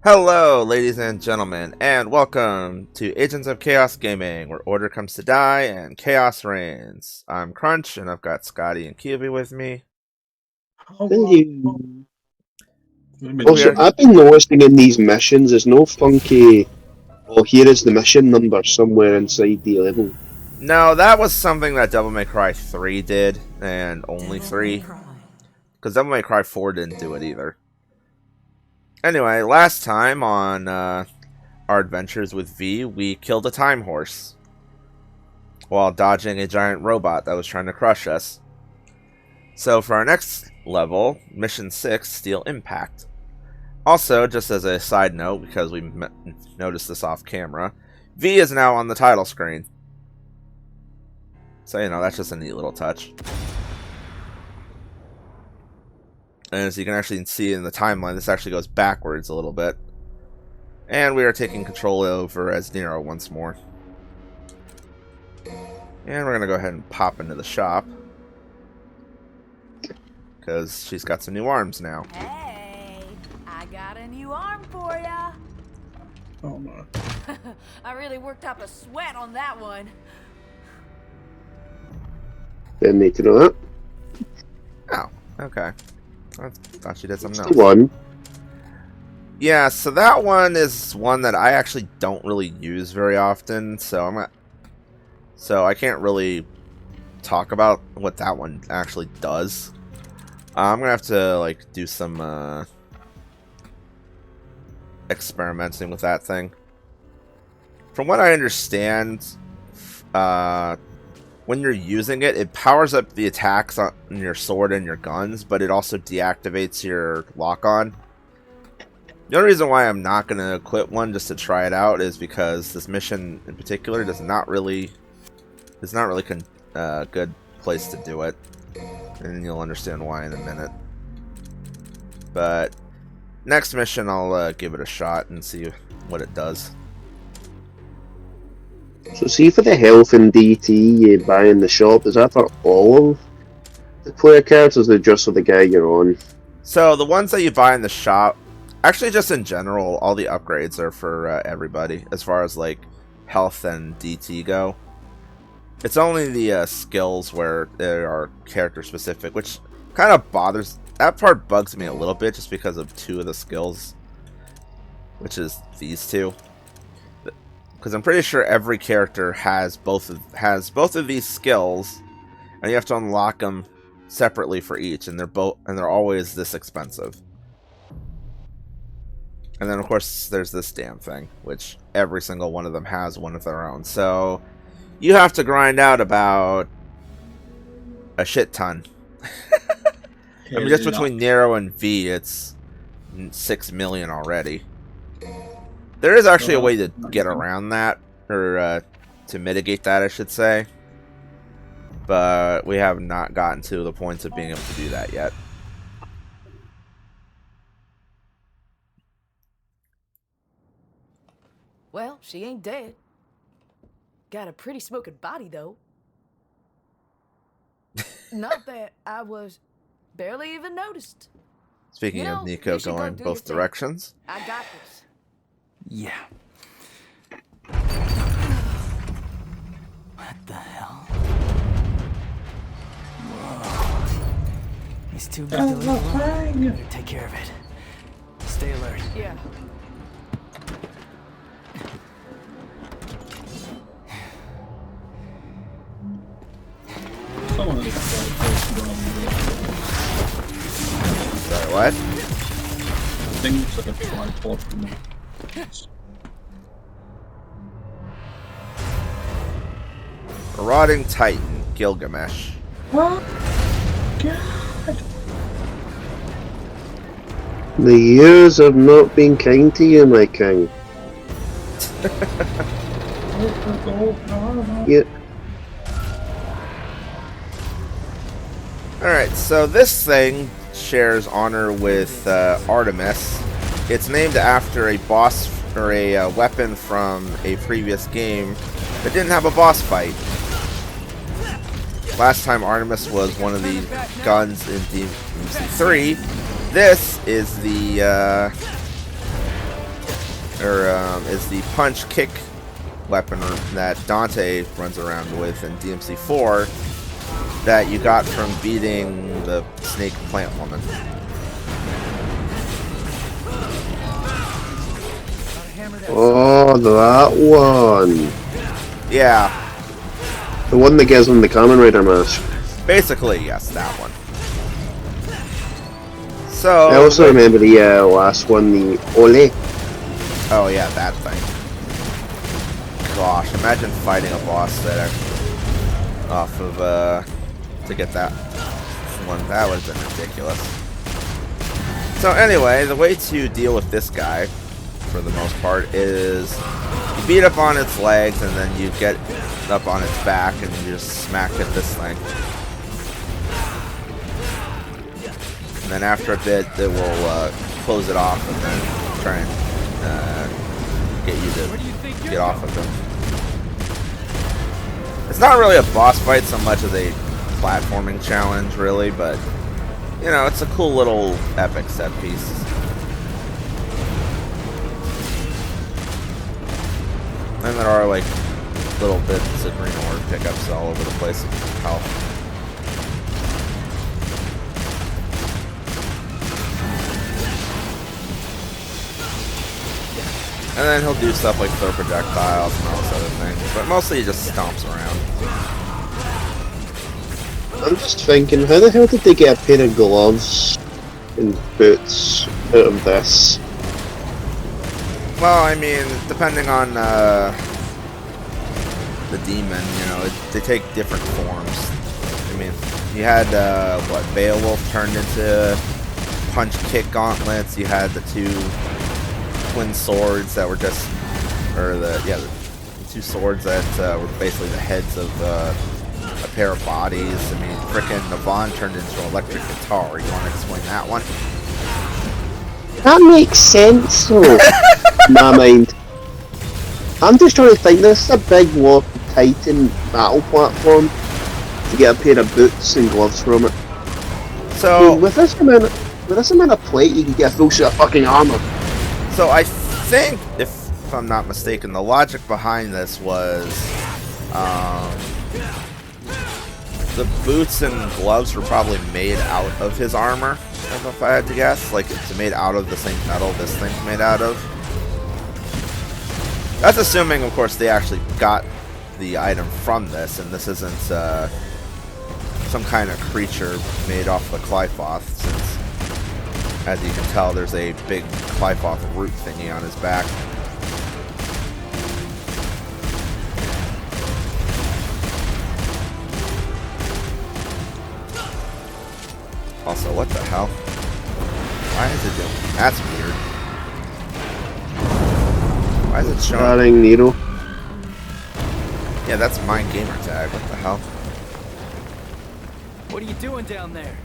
Hello, ladies and gentlemen, and welcome to Agents of Chaos Gaming, where order comes to die and chaos reigns. I'm Crunch, and I've got Scotty and Kiwi with me. Thank you. We Also, are I've been noticing in these missions, there's no funky. Oh, here is the mission number somewhere inside the level. no, that was something that Devil May Cry 3 did, and only 3, because Devil May Cry 4 didn't do it either. Anyway, last time on our adventures with V, we killed a time horse while dodging a giant robot that was trying to crush us. So for our next level, Mission 6, Steel Impact. Also, just as a side note, because we noticed this off camera, V is now on the title screen. So, that's just a neat little touch. And as you can actually see in the timeline, this actually goes backwards a little bit. And we are taking control over as Nero once more. And we're going to go ahead and pop into the shop. Because she's got some new arms now. Hey, I got a new arm for ya. Oh my. I really worked up a sweat on that one. Didn't need to know that. Oh, okay. I thought she did something It's else. the one. Yeah, so that one is one that I actually don't really use very often, so I can't really talk about what that one actually does. I'm gonna have to do some experimenting with that thing. From what I understand, when you're using it, it powers up the attacks on your sword and your guns, but it also deactivates your lock-on. The only reason why I'm not going to equip one just to try it out is because this mission in particular is not really a good place to do it. And you'll understand why in a minute. But next mission, I'll give it a shot and see what it does. So see, for the health and DT you buy in the shop, is that for all of the player cards, or is it just for the guy you're on? So the ones that you buy in the shop, actually just in general, all the upgrades are for everybody, as far as health and DT go. It's only the skills where they are character specific, which kind of bothers. That part bugs me a little bit, just because of two of the skills, which is these two. Because I'm pretty sure every character has both of these skills, and you have to unlock them separately for each, and they're always this expensive. And then of course there's this damn thing, which every single one of them has one of their own. So you have to grind out about a shit ton. I mean, just between Nero and V, it's 6 million already. There is actually a way to get around that, or to mitigate that, I should say. But we have not gotten to the point of being able to do that yet. Well, she ain't dead. Got a pretty smoking body, though. Not that I was barely even noticed. Speaking of Nico you should go going do both your thing. directions. I got this. Yeah. What the hell? Whoa. He's too big to leave alone. Better take care of it. Stay alert. Yeah. Sorry, what? Things like a tripod for me. Marauding Titan, Gilgamesh. Oh, God. The years have not been kind to you, my king. Yeah. Alright, so this thing shares honor with Artemis. It's named after a boss or a weapon from a previous game that didn't have a boss fight. Last time Artemis was one of the guns in DMC3. This is the is the punch kick weapon that Dante runs around with in DMC4 that you got from beating the snake plant woman. Oh, that one. Yeah. The one that gives him the Kamen Rider mask. Basically, yes, that one. So I also remember the last one, the Ole. Oh yeah, that thing. Gosh, imagine fighting a boss there off of to get that one. That would have been ridiculous. So anyway, the way to deal with this guy, for the most part, is you beat up on its legs and then you get up on its back and you just smack at this thing. And then after a bit, it will close it off and then try and get you to get off of him. It's not really a boss fight so much as a platforming challenge, really, but you know, it's a cool little epic set piece. And there are like little bits of green ore pickups all over the place. Health. And then he'll do stuff like throw projectiles and all this other things, but mostly he just stomps around. I'm just thinking, how the hell did they get a pair of gloves and boots out of this? Well, I mean, depending on the demon, you know, they take different forms. I mean, you had, what, Beowulf turned into punch-kick gauntlets, you had the two twin swords that were just, or the two swords that were basically the heads of a pair of bodies. I mean, frickin' Navon turned into an electric guitar. You want to explain that one? That makes sense, though. In my mind. I'm just trying to think, this is a big War of Titan battle platform to get a pair of boots and gloves from it. So, I mean, with this amount of plate, you could get a full set of fucking armor. So I think, if I'm not mistaken, the logic behind this was the boots and gloves were probably made out of his armor, if I had to guess. Like, it's made out of the same metal this thing's made out of. That's assuming, of course, they actually got the item from this, and this isn't some kind of creature made off the Clyfoth, since, as you can tell, there's a big Clyfoth root thingy on his back. Also, what the hell? Why is it doing? That's weird. Why is it showing? Starring Nero. Yeah, that's my gamer tag. What the hell? What are you doing down there?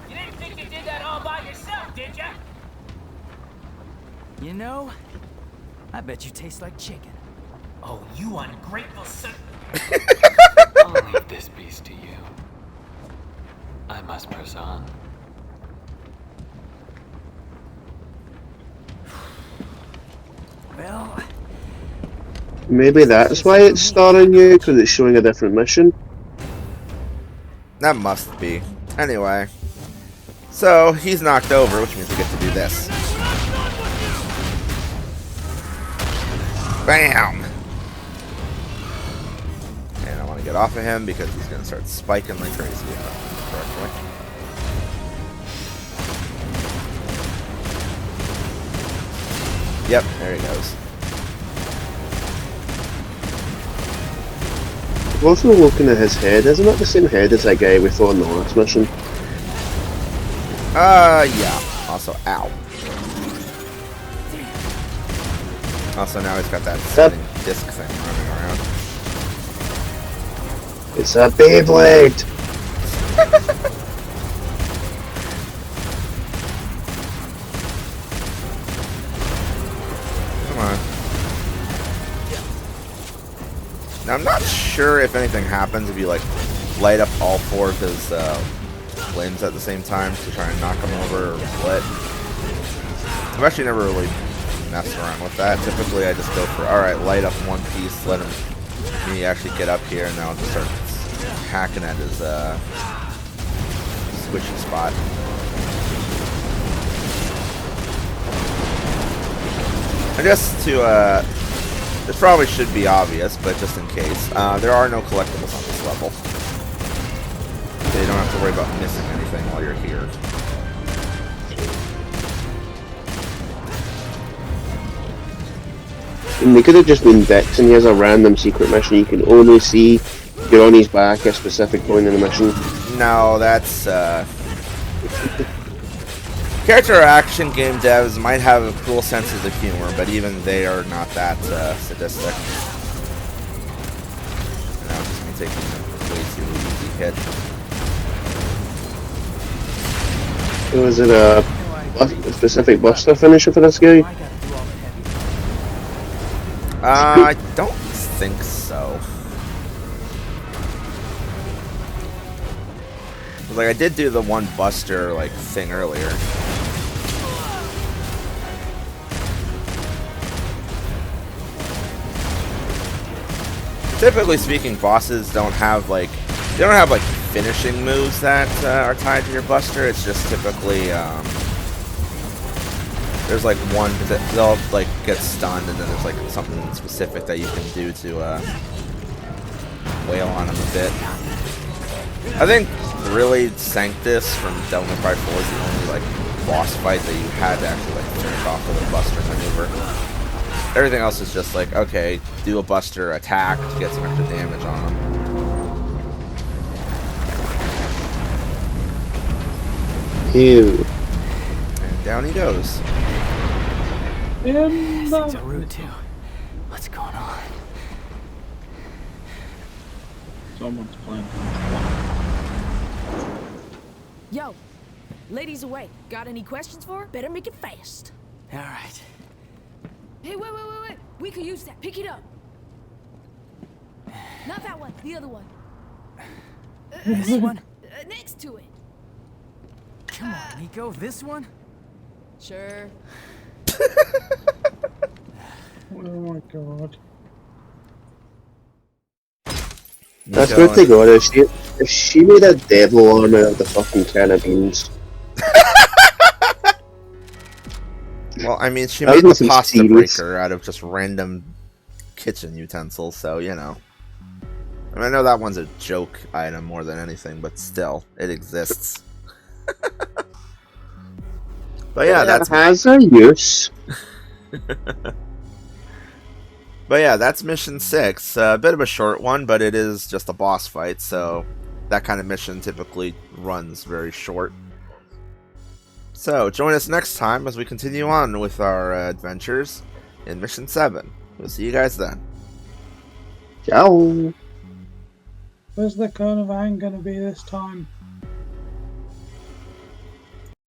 You didn't think you did that all by yourself, did ya? You know, I bet you taste like chicken. Oh, you ungrateful son. I'll leave this beast to you. I must press on. Well, Maybe that's why it's starring you, because it's showing a different mission. That must be. Anyway. So, he's knocked over, which means we get to do this. Bam! And I want to get off of him because he's going to start spiking like crazy. Correctly. Yep, there he goes. I'm also looking at his head. Isn't that the same head as that guy we fought in the last mission? Yeah. Also, ow. Also, now he's got that spinning disc thing running around. It's a Beyblade! Come on. Now, I'm not sure if anything happens if you, like, light up all four of his limbs at the same time to try and knock him over or what. I've actually never really messed around with that. Typically, I just go for, alright, light up one piece, let me actually get up here, and then I'll just start hacking at his switching spot. I guess to, this probably should be obvious, but just in case, there are no collectibles on this level. So you don't have to worry about missing anything while you're here. And they could have just been Vix, and here's a random secret mission you can only see if you're on his back at a specific point in the mission. No, that's, character action game devs might have cool senses of humor, but even they are not that sadistic. No, just me taking a way too easy hit. So is it a specific buster finisher for this guy? I don't think so. Like, I did do the one buster like thing earlier. Typically speaking, bosses don't have like finishing moves that are tied to your buster. It's just typically there's like one that they'll like get stunned, and then there's like something specific that you can do to wail on them a bit. I think really Sanctus from Devil May Cry 4 is the only like boss fight that you had to actually like finish off with a buster maneuver. Everything else is just like, okay, do a buster attack to get some extra damage on them. Ew. And down he goes. Things are rude too. What's going on? Someone's playing. Yo, ladies away. Got any questions for her? Better make it fast. All right. Hey, wait. We could use that. Pick it up. Not that one. The other one. This one? Next to it. Come on, Nico. This one? Sure. Oh my god. That's what they got. If she made a devil armor of the fucking can of beans. Well, I mean, she That made the wasn't pasta serious. breaker out of just random kitchen utensils, so, you know. I mean, I know that one's a joke item more than anything, but still, it exists. But yeah, That has a use. But yeah, that's mission 6. A bit of a short one, but it is just a boss fight, so that kind of mission typically runs very short. So, join us next time as we continue on with our adventures in mission 7. We'll see you guys then. Ciao. Where's the cone of iron gonna be this time?